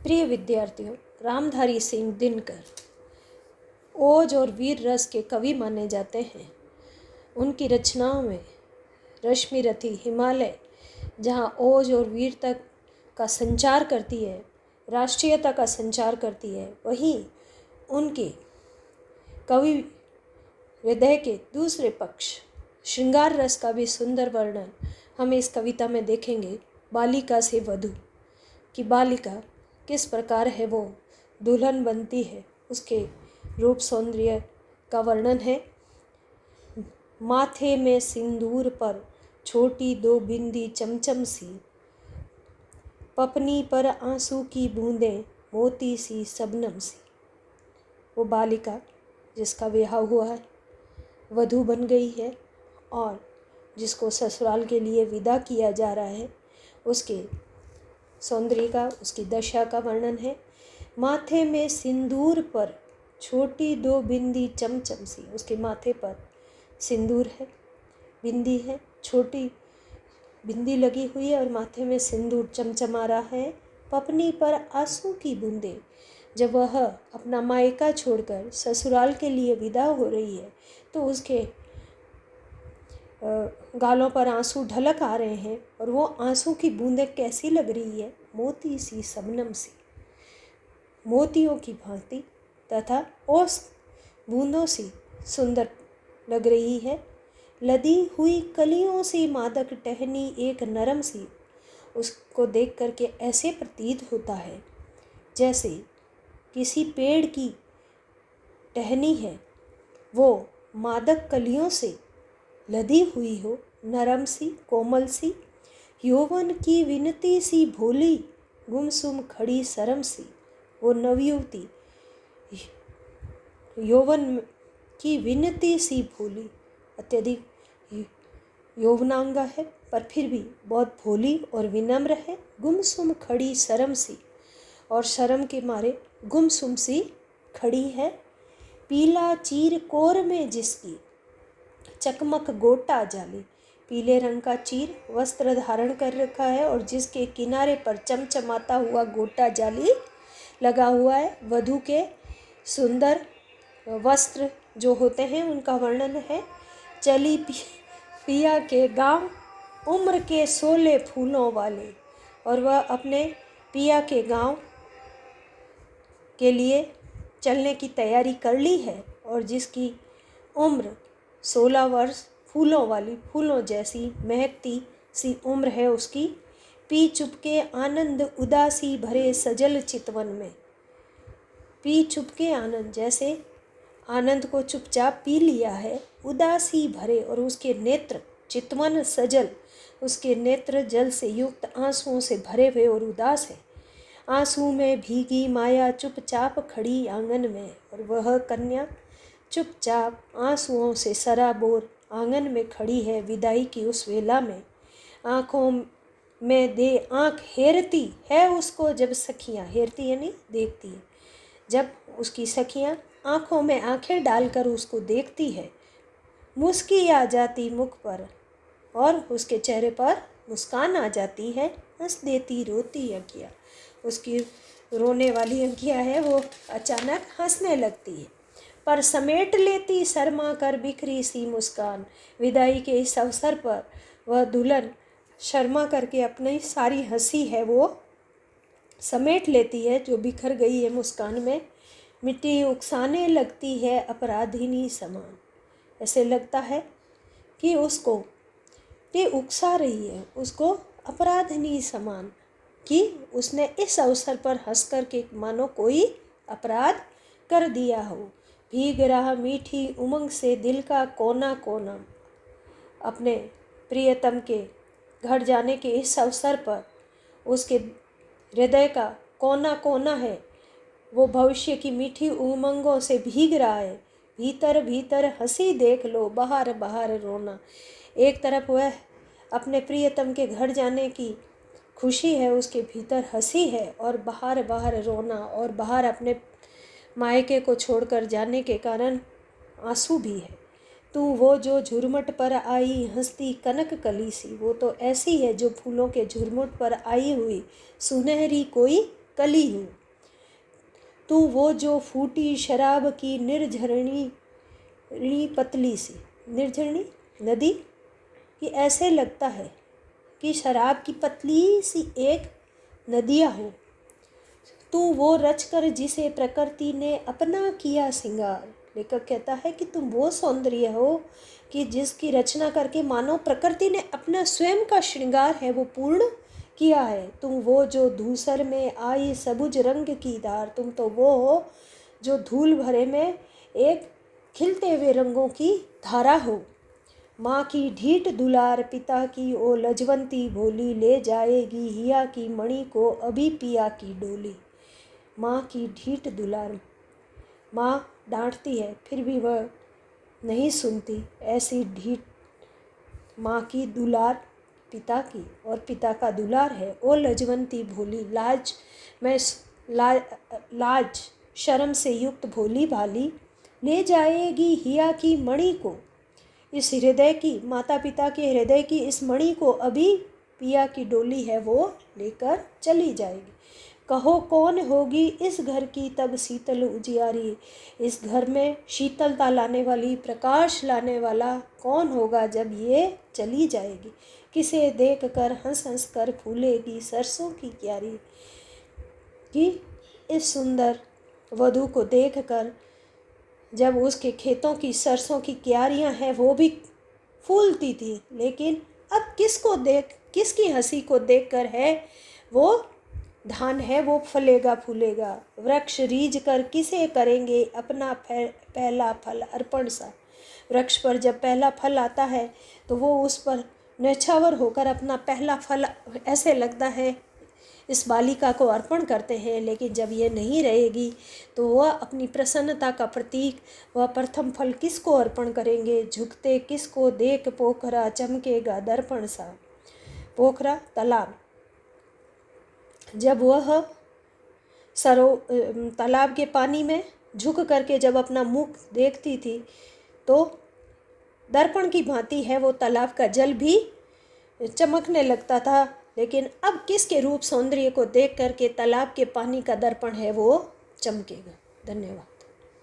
प्रिय विद्यार्थियों, रामधारी सिंह दिनकर ओज और वीर रस के कवि माने जाते हैं। उनकी रचनाओं में रश्मि रथी हिमालय, जहाँ ओज और वीरता का संचार करती है, राष्ट्रीयता का संचार करती है, वहीं उनके कवि हृदय के दूसरे पक्ष श्रृंगार रस का भी सुंदर वर्णन हम इस कविता में देखेंगे। बालिका से वधू कि बालिका किस प्रकार है, वो दुल्हन बनती है, उसके रूप सौंदर्य का वर्णन है। माथे में सिंदूर पर छोटी दो बिंदी चमचम सी, पपनी पर आंसू की बूंदें मोती सी शबनम सी। वो बालिका जिसका ब्याह हुआ है, वधू बन गई है और जिसको ससुराल के लिए विदा किया जा रहा है, उसके सौंदर्य का, उसकी दशा का वर्णन है। माथे में सिंदूर पर छोटी दो बिंदी चमचम सी, उसके माथे पर सिंदूर है, बिंदी है, छोटी बिंदी लगी हुई है और माथे में सिंदूर चमचमा रहा है। पपनी पर आंसू की बूंदें, जब वह अपना मायका छोड़कर ससुराल के लिए विदा हो रही है तो उसके गालों पर आंसू ढलक आ रहे हैं और वो आंसू की बूंदें कैसी लग रही है, मोती सी शबनम सी, मोतियों की भांति तथा ओस बूंदों सी सुंदर लग रही है। लदी हुई कलियों से मादक टहनी एक नरम सी, उसको देख करके ऐसे प्रतीत होता है जैसे किसी पेड़ की टहनी है, वो मादक कलियों से लदी हुई हो, नरम सी, कोमल सी। यौवन की विनती सी भोली, गुमसुम खड़ी शर्म सी। वो नवयुवती यौवन की विनती सी भोली, अत्यधिक यौवनांगा है पर फिर भी बहुत भोली और विनम्र है। गुमसुम खड़ी शर्म सी, और शर्म के मारे गुमसुम सी खड़ी है। पीला चीर कोर में जिसकी चकमक गोटा जाली, पीले रंग का चीर वस्त्र धारण कर रखा है और जिसके किनारे पर चमचमाता हुआ गोटा जाली लगा हुआ है। वधू के सुंदर वस्त्र जो होते हैं उनका वर्णन है। चली पिया के गांव, उम्र के 16 फूलों वाले, और वह अपने पिया के गांव के लिए चलने की तैयारी कर ली है और जिसकी उम्र 16 वर्ष, फूलों वाली, फूलों जैसी महकती सी उम्र है उसकी। पी चुपके आनंद उदासी भरे सजल चितवन में, पी चुपके आनंद, जैसे आनंद को चुपचाप पी लिया है। उदासी भरे, और उसके नेत्र चितवन सजल, उसके नेत्र जल से युक्त आंसुओं से भरे हुए और उदास है। आंसू में भीगी माया चुपचाप खड़ी आंगन में, और वह कन्या चुपचाप आंसुओं से सराबोर आंगन में खड़ी है विदाई की उस वेला में। आँखों में दे आँख हेरती है उसको जब सखियाँ, हेरती यानी देखती है, जब उसकी सखियाँ आँखों में आँखें डालकर उसको देखती है। मुस्की आ जाती मुख पर और उसके चेहरे पर मुस्कान आ जाती है। हंस देती रोती अंकिया, उसकी रोने वाली अंकिया है वो अचानक हंसने लगती है, पर समेट लेती शर्मा कर बिखरी सी मुस्कान। विदाई के इस अवसर पर वह दुल्हन शर्मा करके अपनी सारी हंसी है वो समेट लेती है जो बिखर गई है मुस्कान में। मिट्टी उकसाने लगती है अपराधिनी समान, ऐसे लगता है कि उसको ये उकसा रही है, उसको अपराधिनी समान, कि उसने इस अवसर पर हंस कर के मानो कोई अपराध कर दिया हो। भीग रहा मीठी उमंग से दिल का कोना कोना, अपने प्रियतम के घर जाने के इस अवसर पर उसके हृदय का कोना कोना है, वो भविष्य की मीठी उमंगों से भीग रहा है। भीतर भीतर हंसी देख लो, बाहर बाहर रोना। एक तरफ वह अपने प्रियतम के घर जाने की खुशी है, उसके भीतर हंसी है, और बाहर बाहर रोना, और बाहर अपने मायके को छोड़कर जाने के कारण आंसू भी है। तू वो जो झुरमुट पर आई हंसती कनक कली सी, वो तो ऐसी है जो फूलों के झुरमुट पर आई हुई सुनहरी कोई कली हो। तू वो जो फूटी शराब की निर्झरणी पतली सी, निर्झरणी नदी कि ऐसे लगता है कि शराब की पतली सी एक नदियाँ हो। तू वो रचकर जिसे प्रकृति ने अपना किया सिंगार। लेखक कहता है कि तुम वो सौंदर्य हो कि जिसकी रचना करके मानो प्रकृति ने अपना स्वयं का श्रृंगार है वो पूर्ण किया है। तुम वो जो धूसर में आई सबुज रंग की धार। तुम तो वो हो जो धूल भरे में एक खिलते हुए रंगों की धारा हो। माँ की ढीठ दुलार पिता की ओ लजवंती भोली, ले जाएगी हिया की मणि को अभी पिया की डोली। माँ की ढीठ दुलार, माँ डांटती है फिर भी वह नहीं सुनती। ऐसी ढीठ माँ की दुलार पिता की, और पिता का दुलार है ओ लजवंती भोली, लाज शर्म से युक्त भोली भाली, ले जाएगी हिया की मणि को, इस हृदय की, माता पिता के हृदय की इस मणि को अभी पिया की डोली है वो लेकर चली जाएगी। कहो कौन होगी इस घर की तब शीतल उजियारी। इस घर में शीतलता लाने वाली, प्रकाश लाने वाला कौन होगा जब ये चली जाएगी। किसे देख कर हंस हंस कर फूलेगी सरसों की क्यारी। कि इस सुंदर वधू को देख कर जब उसके खेतों की सरसों की क्यारियां हैं वो भी फूलती थी, लेकिन अब किसकी हंसी को देखकर है वो धान है वो फलेगा फूलेगा। वृक्ष रीझ कर किसे करेंगे अपना पहला फल अर्पण सा। वृक्ष पर जब पहला फल आता है तो वो उस पर न्यौछावर होकर अपना पहला फल ऐसे लगता है इस बालिका को अर्पण करते हैं, लेकिन जब ये नहीं रहेगी तो वह अपनी प्रसन्नता का प्रतीक, वह प्रथम फल किसको अर्पण करेंगे। झुकते किसको देख पोखरा चमकेगा दर्पण सा। पोखरा तालाब, जब वह तालाब के पानी में झुक करके जब अपना मुख देखती थी तो दर्पण की भांति है वो तालाब का जल भी चमकने लगता था। लेकिन अब किसके रूप सौंदर्य को देख करके तालाब के पानी का दर्पण है वो चमकेगा। धन्यवाद।